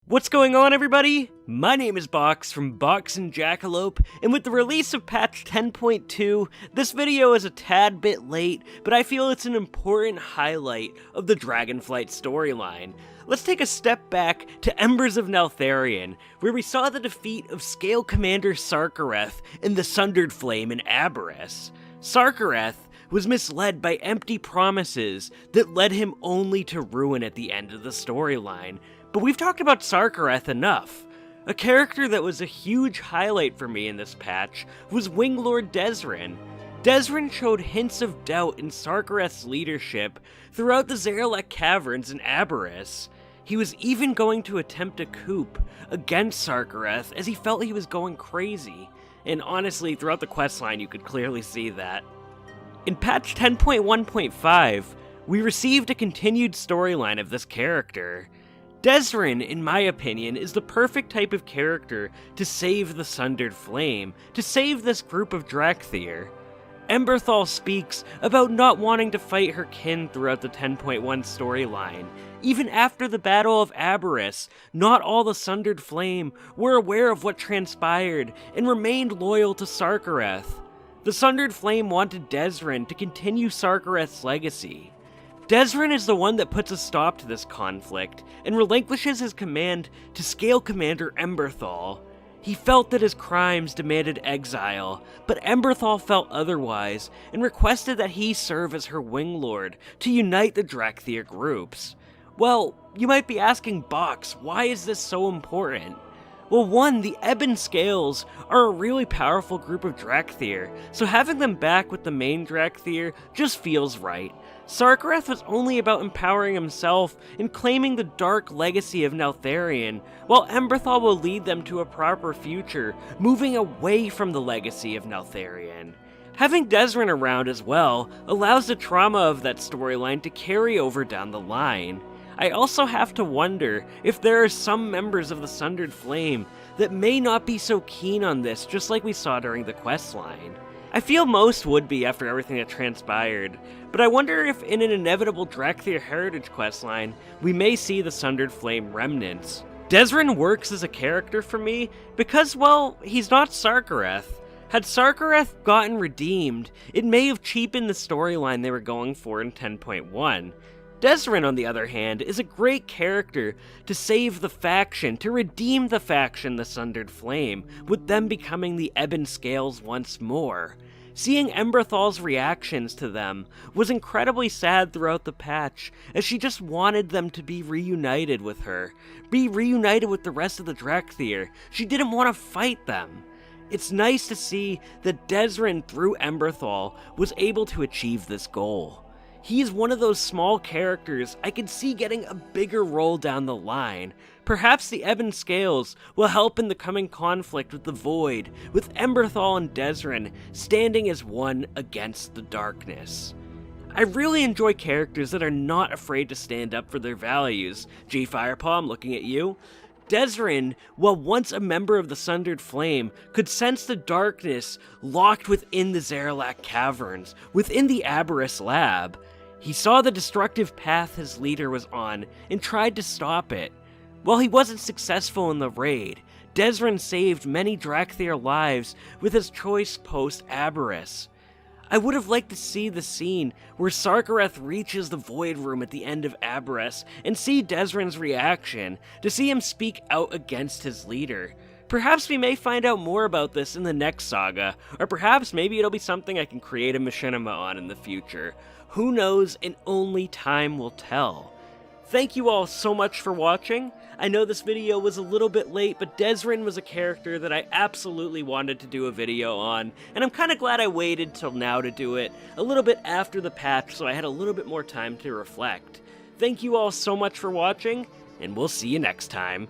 What's going on, everybody? My name is Box from Box and Jackalope, and with the release of patch 10.2, this video is a tad bit late, but I feel it's an important highlight of the Dragonflight storyline. Let's take a step back to Embers of Neltharion, where we saw the defeat of Scale Commander Sarkareth and the Sundered Flame in Aberrus. Sarkareth was misled by empty promises that led him only to ruin at the end of the storyline. But we've talked about Sarkareth enough. A character that was a huge highlight for me in this patch was Winglord Dezran. Dezran showed hints of doubt in Sarkareth's leadership throughout the Zarelek Caverns in Aberrus. He was even going to attempt a coup against Sarkareth as he felt he was going crazy. And honestly, throughout the questline you could clearly see that. In patch 10.1.5, we received a continued storyline of this character. Dezran, in my opinion, is the perfect type of character to save the Sundered Flame, to save this group of Drakthir. Emberthal speaks about not wanting to fight her kin throughout the 10.1 storyline. Even after the Battle of Aberrus, not all the Sundered Flame were aware of what transpired and remained loyal to Sarkareth. The Sundered Flame wanted Dezran to continue Sarkareth's legacy. Dezran is the one that puts a stop to this conflict and relinquishes his command to Scale Commander Emberthal. He felt that his crimes demanded exile, but Emberthal felt otherwise and requested that he serve as her Winglord to unite the Drakthir groups. Well, you might be asking, Box, why is this so important? Well, one, the Ebon Scales are a really powerful group of Drakthir, so having them back with the main Drakthir just feels right. Sarkareth was only about empowering himself and claiming the dark legacy of Neltharion, while Emberthal will lead them to a proper future, moving away from the legacy of Neltharion. Having Dezran around as well allows the trauma of that storyline to carry over down the line. I also have to wonder if there are some members of the Sundered Flame that may not be so keen on this, just like we saw during the questline. I feel most would be after everything that transpired, but I wonder if in an inevitable Drakthir Heritage questline, we may see the Sundered Flame remnants. Dezran works as a character for me because, well, he's not Sarkareth. Had Sarkareth gotten redeemed, it may have cheapened the storyline they were going for in 10.1. Dezran, on the other hand, is a great character to save the faction, to redeem the faction, the Sundered Flame, with them becoming the Ebon Scales once more. Seeing Emberthal's reactions to them was incredibly sad throughout the patch, as she just wanted them to be reunited with her, be reunited with the rest of the Drakthir. She didn't want to fight them. It's nice to see that Dezran, through Emberthal, was able to achieve this goal. He's one of those small characters I could see getting a bigger role down the line. Perhaps the Ebon Scales will help in the coming conflict with the Void, with Emberthal and Dezran standing as one against the darkness. I really enjoy characters that are not afraid to stand up for their values. J Firepaw, I'm looking at you. Dezran, while once a member of the Sundered Flame, could sense the darkness locked within the Zarelek Caverns, within the Aberrus lab. He saw the destructive path his leader was on and tried to stop it. While he wasn't successful in the raid, Dezran saved many Drakthir lives with his choice post-Aberrus. I would have liked to see the scene where Sarkareth reaches the Void Room at the end of Aberrus and see Dezran's reaction, to see him speak out against his leader. Perhaps we may find out more about this in the next saga, or perhaps maybe it'll be something I can create a machinima on in the future. Who knows, and only time will tell. Thank you all so much for watching. I know this video was a little bit late, but Dezran was a character that I absolutely wanted to do a video on, and I'm kind of glad I waited till now to do it, a little bit after the patch, so I had a little bit more time to reflect. Thank you all so much for watching, and we'll see you next time.